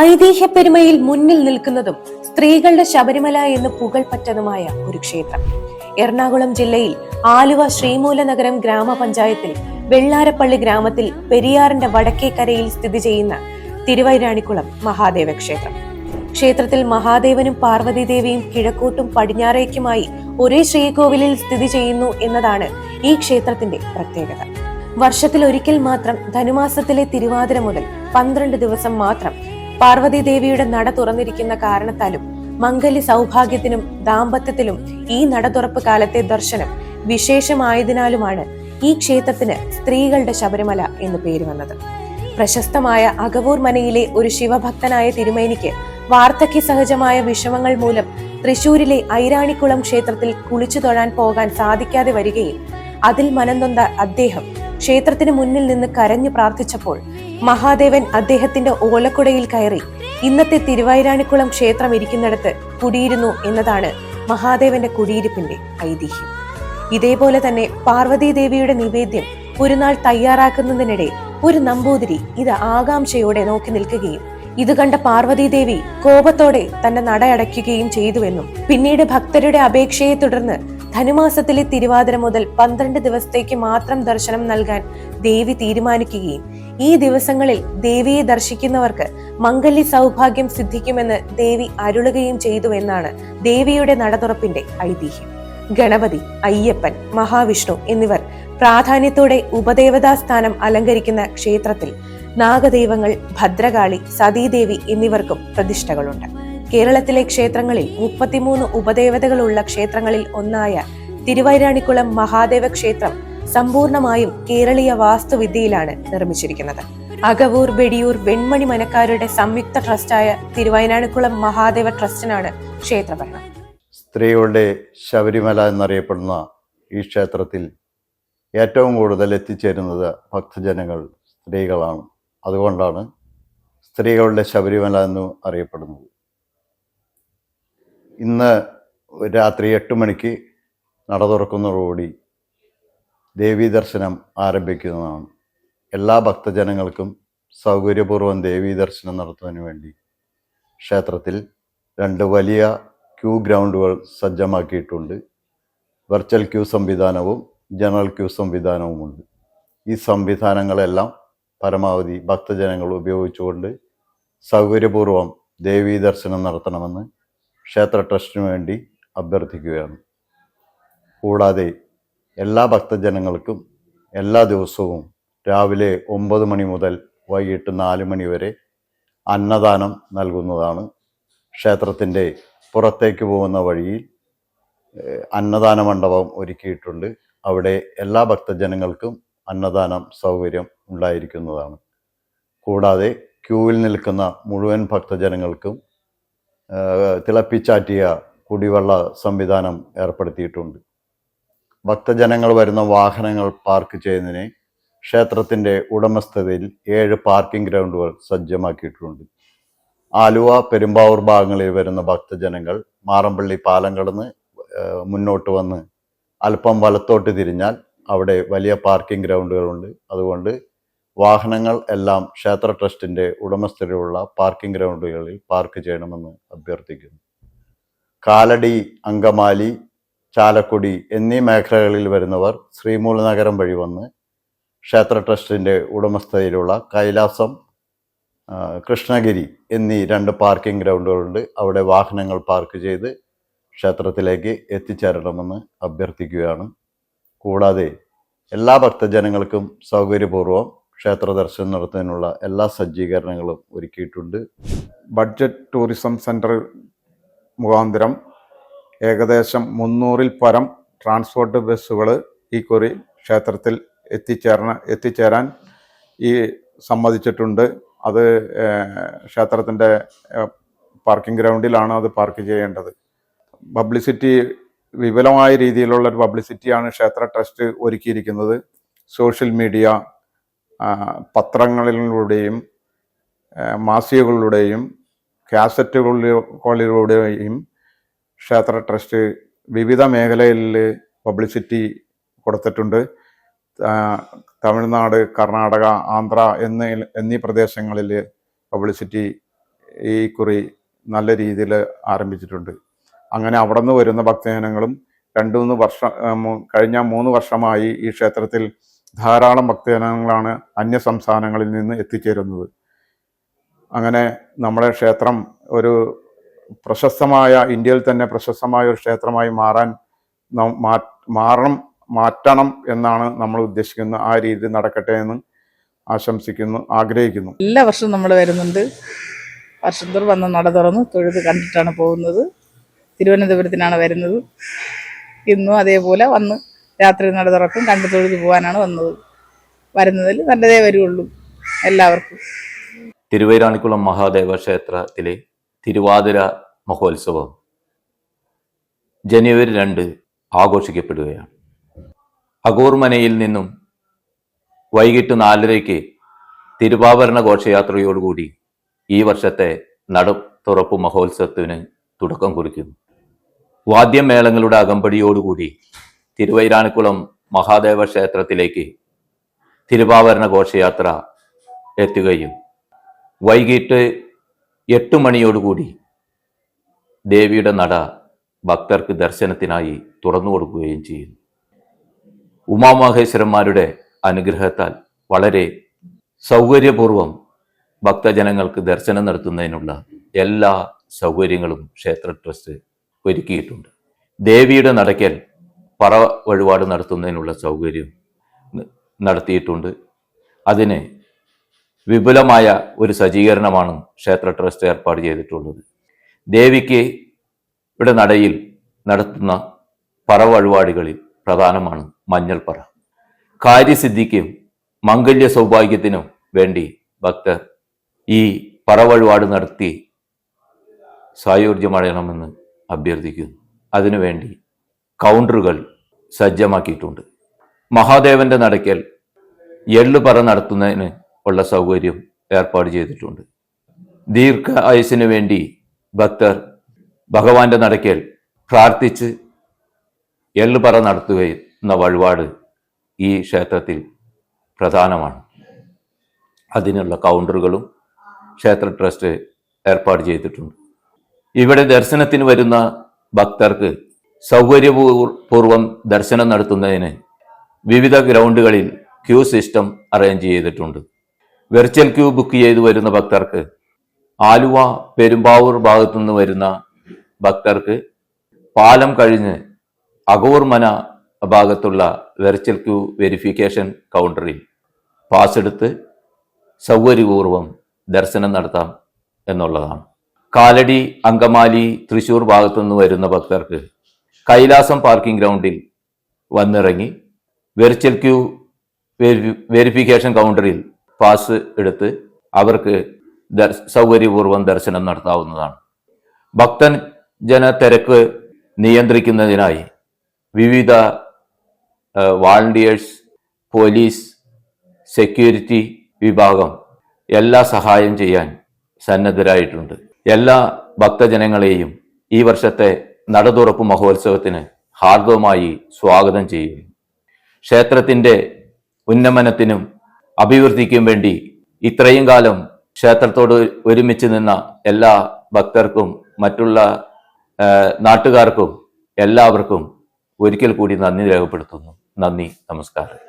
ഐതിഹ്യപ്പെരുമയിൽ മുന്നിൽ നിൽക്കുന്നതും സ്ത്രീകളുടെ ശബരിമല എന്ന് പുകൾപറ്റതുമായ ഒരു ക്ഷേത്രം. എറണാകുളം ജില്ലയിൽ ആലുവ ശ്രീമൂലനഗരം ഗ്രാമപഞ്ചായത്തിൽ വെള്ളാരപ്പള്ളി ഗ്രാമത്തിൽ പെരിയാറിന്റെ വടക്കേക്കരയിൽ സ്ഥിതി ചെയ്യുന്ന തിരുവൈരാണിക്കുളം മഹാദേവ ക്ഷേത്രം. ക്ഷേത്രത്തിൽ മഹാദേവനും പാർവതീദേവിയും കിഴക്കോട്ടും പടിഞ്ഞാറേക്കുമായി ഒരേ ശ്രീകോവിലിൽ സ്ഥിതി ചെയ്യുന്നു എന്നതാണ് ഈ ക്ഷേത്രത്തിന്റെ പ്രത്യേകത. വർഷത്തിൽ ഒരിക്കൽ മാത്രം ധനുമാസത്തിലെ തിരുവാതിര മുതൽ 12 ദിവസം മാത്രം പാർവതീദേവിയുടെ നട തുറന്നിരിക്കുന്ന കാരണത്താലും മംഗല്യ സൗഭാഗ്യത്തിനും ദാമ്പത്യത്തിലും ഈ നട തുറപ്പ് കാലത്തെ ദർശനം വിശേഷമായതിനാലുമാണ് ഈ ക്ഷേത്രത്തിന് സ്ത്രീകളുടെ ശബരിമല എന്ന് പേര് വന്നത്. പ്രശസ്തമായ അകവൂർ മനയിലെ ഒരു ശിവഭക്തനായ തിരുമേനിക്ക് വാർദ്ധക്യ സഹജമായ വിഷമങ്ങൾ മൂലം തൃശൂരിലെ ഐരാണിക്കുളം ക്ഷേത്രത്തിൽ കുളിച്ചു തൊഴാൻ പോകാൻ സാധിക്കാതെ വരികയും അതിൽ മനംനൊന്ത അദ്ദേഹം ക്ഷേത്രത്തിന് മുന്നിൽ നിന്ന് കരഞ്ഞു പ്രാർത്ഥിച്ചപ്പോൾ മഹാദേവൻ അദ്ദേഹത്തിന്റെ ഓലക്കുടയിൽ കയറി ഇന്നത്തെ തിരുവൈരാണിക്കുളം ക്ഷേത്രം ഇരിക്കുന്നിടത്ത് കുടിയിരുന്നു എന്നതാണ് മഹാദേവന്റെ കുടിയിരിപ്പിന്റെ ഐതിഹ്യം. ഇതേപോലെ തന്നെ പാർവതീദേവിയുടെ നിവേദ്യം ഒരു നാൾ തയ്യാറാക്കുന്നതിനിടെ ഒരു നമ്പൂതിരി ഇത് ആകാംക്ഷയോടെ നോക്കി നിൽക്കുകയും ഇത് കണ്ട പാർവതീദേവി കോപത്തോടെ തന്റെ നടയടയ്ക്കുകയും ചെയ്തുവെന്നും പിന്നീട് ഭക്തരുടെ അപേക്ഷയെ തുടർന്ന് ധനുമാസത്തിലെ തിരുവാതിര മുതൽ 12 ദിവസത്തേക്ക് മാത്രം ദർശനം നൽകാൻ ദേവി തീരുമാനിക്കുകയും ഈ ദിവസങ്ങളിൽ ദേവിയെ ദർശിക്കുന്നവർക്ക് മംഗല്യ സൗഭാഗ്യം സിദ്ധിക്കുമെന്ന് ദേവി അരുളുകയും ചെയ്തുവെന്നാണ് ദേവിയുടെ നടതുറപ്പിന്റെ ഐതിഹ്യം. ഗണപതി, അയ്യപ്പൻ, മഹാവിഷ്ണു എന്നിവർ പ്രാധാന്യത്തോടെ ഉപദേവതാ സ്ഥാനം അലങ്കരിക്കുന്ന ക്ഷേത്രത്തിൽ നാഗദൈവങ്ങൾ, ഭദ്രകാളി, സതീദേവി എന്നിവർക്കും പ്രതിഷ്ഠകളുണ്ട്. കേരളത്തിലെ ക്ഷേത്രങ്ങളിൽ 33 ഉപദേവതകളുള്ള ക്ഷേത്രങ്ങളിൽ ഒന്നായ തിരുവൈരാണിക്കുളം മഹാദേവ ക്ഷേത്രം സമ്പൂർണമായും കേരളീയ വാസ്തുവിദ്യയിലാണ് നിർമ്മിച്ചിരിക്കുന്നത്. അകവൂർ, വെടിയൂർ, വെൺമണി മനക്കാരുടെ സംയുക്ത ട്രസ്റ്റായ തിരുവൈരാണിക്കുളം മഹാദേവ ട്രസ്റ്റിനാണ് ക്ഷേത്രഭരണം. സ്ത്രീകളുടെ ശബരിമല എന്നറിയപ്പെടുന്ന ഈ ക്ഷേത്രത്തിൽ ഏറ്റവും കൂടുതൽ എത്തിച്ചേരുന്നത് ഭക്തജനങ്ങൾ സ്ത്രീകളാണ്. അതുകൊണ്ടാണ് സ്ത്രീകളുടെ ശബരിമല എന്ന് അറിയപ്പെടുന്നത്. ഇന്ന് രാത്രി 8 മണിക്ക് നട തുറക്കുന്നതോടുകൂടി ദേവീ ദർശനം ആരംഭിക്കുന്നതാണ്. എല്ലാ ഭക്തജനങ്ങൾക്കും സൗകര്യപൂർവ്വം ദേവീ ദർശനം നടത്തുന്നതിന് വേണ്ടി ക്ഷേത്രത്തിൽ 2 വലിയ ക്യൂ ഗ്രൗണ്ടുകൾ സജ്ജമാക്കിയിട്ടുണ്ട്. വെർച്വൽ ക്യൂ സംവിധാനവും ജനറൽ ക്യൂ സംവിധാനവുമുണ്ട്. ഈ സംവിധാനങ്ങളെല്ലാം പരമാവധി ഭക്തജനങ്ങൾ ഉപയോഗിച്ചുകൊണ്ട് സൗകര്യപൂർവ്വം ദേവീ ദർശനം നടത്തണമെന്ന് ക്ഷേത്ര ട്രസ്റ്റിനു വേണ്ടി അഭ്യർത്ഥിക്കുകയാണ്. കൂടാതെ എല്ലാ ഭക്തജനങ്ങൾക്കും എല്ലാ ദിവസവും രാവിലെ 9 മണി മുതൽ വൈകിട്ട് 4 മണി വരെ അന്നദാനം നൽകുന്നതാണ്. ക്ഷേത്രത്തിൻ്റെ പുറത്തേക്ക് പോകുന്ന വഴിയിൽ അന്നദാന മണ്ഡപം ഒരുക്കിയിട്ടുണ്ട്. അവിടെ എല്ലാ ഭക്തജനങ്ങൾക്കും അന്നദാനം സൗകര്യം ഉണ്ടായിരിക്കുന്നതാണ്. കൂടാതെ ക്യൂവിൽ നിൽക്കുന്ന മുഴുവൻ ഭക്തജനങ്ങൾക്കും തിളപ്പിച്ചാറ്റിയ കുടിവെള്ള സംവിധാനം ഏർപ്പെടുത്തിയിട്ടുണ്ട്. ഭക്തജനങ്ങൾ വരുന്ന വാഹനങ്ങൾ പാർക്ക് ചെയ്യുന്നതിന് ക്ഷേത്രത്തിൻ്റെ ഉടമസ്ഥതയിൽ 7 പാർക്കിംഗ് ഗ്രൗണ്ടുകൾ സജ്ജമാക്കിയിട്ടുണ്ട്. ആലുവ, പെരുമ്പാവൂർ ഭാഗങ്ങളിൽ വരുന്ന ഭക്തജനങ്ങൾ മാറമ്പള്ളി പാലം കടന്ന് മുന്നോട്ട് വന്ന് അല്പം വലത്തോട്ട് തിരിഞ്ഞാൽ അവിടെ വലിയ പാർക്കിംഗ് ഗ്രൗണ്ടുകളുണ്ട്. അതുകൊണ്ട് വാഹനങ്ങൾ എല്ലാം ക്ഷേത്ര ട്രസ്റ്റിൻ്റെ ഉടമസ്ഥതയിലുള്ള പാർക്കിംഗ് ഗ്രൗണ്ടുകളിൽ പാർക്ക് ചെയ്യണമെന്ന് അഭ്യർത്ഥിക്കുന്നു. കാലടി, അങ്കമാലി, ചാലക്കുടി എന്നീ മേഖലകളിൽ വരുന്നവർ ശ്രീമൂലനഗരം വഴി വന്ന് ക്ഷേത്ര ട്രസ്റ്റിൻ്റെ ഉടമസ്ഥതയിലുള്ള കൈലാസം, കൃഷ്ണഗിരി എന്നീ 2 പാർക്കിംഗ് ഗ്രൗണ്ടുകളുണ്ട്. അവിടെ വാഹനങ്ങൾ പാർക്ക് ചെയ്ത് ക്ഷേത്രത്തിലേക്ക് എത്തിച്ചേരണമെന്ന് അഭ്യർത്ഥിക്കുകയാണ്. കൂടാതെ എല്ലാ ഭക്തജനങ്ങൾക്കും സൗകര്യപൂർവ്വം ക്ഷേത്ര ദർശനം നടത്തുന്നതിനുള്ള എല്ലാ സജ്ജീകരണങ്ങളും ഒരുക്കിയിട്ടുണ്ട്. ബഡ്ജറ്റ് ടൂറിസം സെൻറ്റർ മുഖാന്തരം ഏകദേശം 300-ൽ പരം ട്രാൻസ്പോർട്ട് ബസ്സുകൾ ഈ കുറി ക്ഷേത്രത്തിൽ എത്തിച്ചേരാൻ ഈ സമ്മതിച്ചിട്ടുണ്ട്. അത് ക്ഷേത്രത്തിൻ്റെ പാർക്കിംഗ് ഗ്രൗണ്ടിലാണ് അത് പാർക്ക് ചെയ്യേണ്ടത്. പബ്ലിസിറ്റി, വിപുലമായ രീതിയിലുള്ള ഒരു പബ്ലിസിറ്റിയാണ് ക്ഷേത്ര ട്രസ്റ്റ് ഒരുക്കിയിരിക്കുന്നത്. സോഷ്യൽ മീഡിയ, പത്രങ്ങളിലൂടെയും മാസികകളിലൂടെയും കാസറ്റുകളിലൂടെയും ക്ഷേത്ര ട്രസ്റ്റ് വിവിധ മേഖലയിൽ പബ്ലിസിറ്റി കൊടുത്തിട്ടുണ്ട്. തമിഴ്നാട്, കർണാടക, ആന്ധ്ര എന്നീ പ്രദേശങ്ങളിൽ പബ്ലിസിറ്റി ഈ കുറി നല്ല രീതിയിൽ ആരംഭിച്ചിട്ടുണ്ട്. അങ്ങനെ അവിടെ നിന്ന് വരുന്ന ഭക്തജനങ്ങളും കഴിഞ്ഞ 3 വർഷമായി ഈ ക്ഷേത്രത്തിൽ ധാരാളം ഭക്തജനങ്ങളാണ് അന്യ സംസ്ഥാനങ്ങളിൽ നിന്ന് എത്തിച്ചേരുന്നത്. അങ്ങനെ നമ്മുടെ ക്ഷേത്രം ഒരു ഇന്ത്യയിൽ തന്നെ പ്രശസ്തമായ ഒരു ക്ഷേത്രമായി മാറ്റണം എന്നാണ് നമ്മൾ ഉദ്ദേശിക്കുന്നത്. ആ രീതി നടക്കട്ടെ എന്ന് ആഗ്രഹിക്കുന്നു. എല്ലാ വർഷവും നമ്മൾ വരുന്നുണ്ട്. വർഷത്തോട് വന്ന് നട തുറന്ന് തൊഴുത് കണ്ടിട്ടാണ് പോകുന്നത്. തിരുവനന്തപുരത്തിനാണ് വരുന്നത്. ഇന്നും അതേപോലെ വന്ന് രാത്രി നട തുറക്കും, കണ്ടു തൊഴുത് പോകാനാണ് വന്നത്. വരുന്നതിൽ നല്ലതേ വരുള്ളൂ എല്ലാവർക്കും. തിരുവൈരാണിക്കുളം മഹാദേവ ക്ഷേത്രത്തിലെ തിരുവാതിര മഹോത്സവം ജനുവരി 2 ആഘോഷിക്കപ്പെടുകയാണ്. അകൂർമനയിൽ നിന്നും വൈകിട്ട് 4:30 തിരുവാഭരണ ഘോഷയാത്രയോടുകൂടി ഈ വർഷത്തെ നട തുറപ്പ് മഹോത്സവത്തിന് തുടക്കം കുറിക്കുന്നു. വാദ്യമേളങ്ങളുടെ അകമ്പടിയോടുകൂടി തിരുവൈരാണിക്കുളം മഹാദേവ ക്ഷേത്രത്തിലേക്ക് തിരുവാഭരണ ഘോഷയാത്ര എത്തുകയും വൈകിട്ട് 8 മണിയോടുകൂടി ദേവിയുടെ നട ഭക്തർക്ക് ദർശനത്തിനായി തുറന്നു കൊടുക്കുകയും ചെയ്യുന്നു. ഉമാമഹേശ്വരന്മാരുടെ അനുഗ്രഹത്താൽ വളരെ സൗകര്യപൂർവം ഭക്തജനങ്ങൾക്ക് ദർശനം നടത്തുന്നതിനുള്ള എല്ലാ സൗകര്യങ്ങളും ക്ഷേത്ര ട്രസ്റ്റ് ഒരുക്കിയിട്ടുണ്ട്. ദേവിയുടെ നടക്കൽ പറ വഴിപാട് നടത്തുന്നതിനുള്ള സൗകര്യം നടത്തിയിട്ടുണ്ട്. അതിന് വിപുലമായ ഒരു സജ്ജീകരണമാണ് ക്ഷേത്ര ട്രസ്റ്റ് ഏർപ്പാട് ചെയ്തിട്ടുള്ളത്. ദേവിക്ക് ഇവിടെ നടയിൽ നടത്തുന്ന പറ വഴിപാടുകളിൽ പ്രധാനമാണ് മഞ്ഞൾപ്പറ. കാര്യസിദ്ധിക്കും മംഗല്യ സൗഭാഗ്യത്തിനും വേണ്ടി ഭക്തർ ഈ പറ വഴിപാട് നടത്തി സായുജ്യമടയണമെന്ന് അഭ്യർത്ഥിക്കുന്നു. അതിനുവേണ്ടി കൗണ്ടറുകൾ സജ്ജമാക്കിയിട്ടുണ്ട്. മഹാദേവന്റെ നടക്കൽ എള്ളുപറ നടത്തുന്നതിന് ഉള്ള സൗകര്യം ഏർപ്പാട് ചെയ്തിട്ടുണ്ട്. ദീർഘ ആയുസ്സിനു വേണ്ടി ഭക്തർ ഭഗവാന്റെ നടക്കൽ പ്രാർത്ഥിച്ച് എള്ളുപറ നടത്തുന്ന വഴിപാട് ഈ ക്ഷേത്രത്തിൽ പ്രധാനമാണ്. അതിനുള്ള കൗണ്ടറുകളും ക്ഷേത്ര ട്രസ്റ്റ് ഏർപ്പാട് ചെയ്തിട്ടുണ്ട്. ഇവിടെ ദർശനത്തിന് വരുന്ന ഭക്തർക്ക് സൗകര്യപൂർവ്വം ദർശനം നടത്തുന്നതിന് വിവിധ ഗ്രൗണ്ടുകളിൽ ക്യൂ സിസ്റ്റം അറേഞ്ച് ചെയ്തിട്ടുണ്ട്. വെർച്വൽ ക്യൂ ബുക്ക് ചെയ്ത് വരുന്ന ഭക്തർക്ക് ആലുവ പെരുമ്പാവൂർ ഭാഗത്തുനിന്ന് വരുന്ന ഭക്തർക്ക് പാലം കഴിഞ്ഞ് അകൂർമന ഭാഗത്തുള്ള വെർച്വൽ ക്യൂ വെരിഫിക്കേഷൻ കൗണ്ടറിൽ പാസ് എടുത്ത് സൗകര്യപൂർവ്വം ദർശനം നടത്താം എന്നുള്ളതാണ്. കാലടി, അങ്കമാലി, തൃശ്ശൂർ ഭാഗത്തുനിന്ന് വരുന്ന ഭക്തർക്ക് കൈലാസം പാർക്കിംഗ് ഗ്രൗണ്ടിൽ വന്നിറങ്ങി വെർച്വൽ ക്യൂ വെരിഫിക്കേഷൻ കൗണ്ടറിൽ പാസ് എടുത്ത് അവർക്ക് സൗകര്യപൂർവ്വം ദർശനം നടത്താവുന്നതാണ്. ഭക്തജന തിരക്ക് നിയന്ത്രിക്കുന്നതിനായി വിവിധ വാളണ്ടിയേഴ്സ്, പോലീസ്, സെക്യൂരിറ്റി വിഭാഗം എല്ലാ സഹായം ചെയ്യാൻ സന്നദ്ധരായിട്ടുണ്ട്. എല്ലാ ഭക്തജനങ്ങളെയും ഈ വർഷത്തെ നടതുറപ്പ് മഹോത്സവത്തിന് ഹാർദവമായി സ്വാഗതം ചെയ്യുന്നു. ക്ഷേത്രത്തിൻ്റെ ഉന്നമനത്തിനും അഭിവൃദ്ധിക്കും വേണ്ടി ഇത്രയും കാലം ക്ഷേത്രത്തോട് ഒരുമിച്ച് നിന്ന എല്ലാ ഭക്തർക്കും മറ്റുള്ള നാട്ടുകാർക്കും എല്ലാവർക്കും ഒരിക്കൽ കൂടി നന്ദി രേഖപ്പെടുത്തുന്നു. നന്ദി, നമസ്കാരം.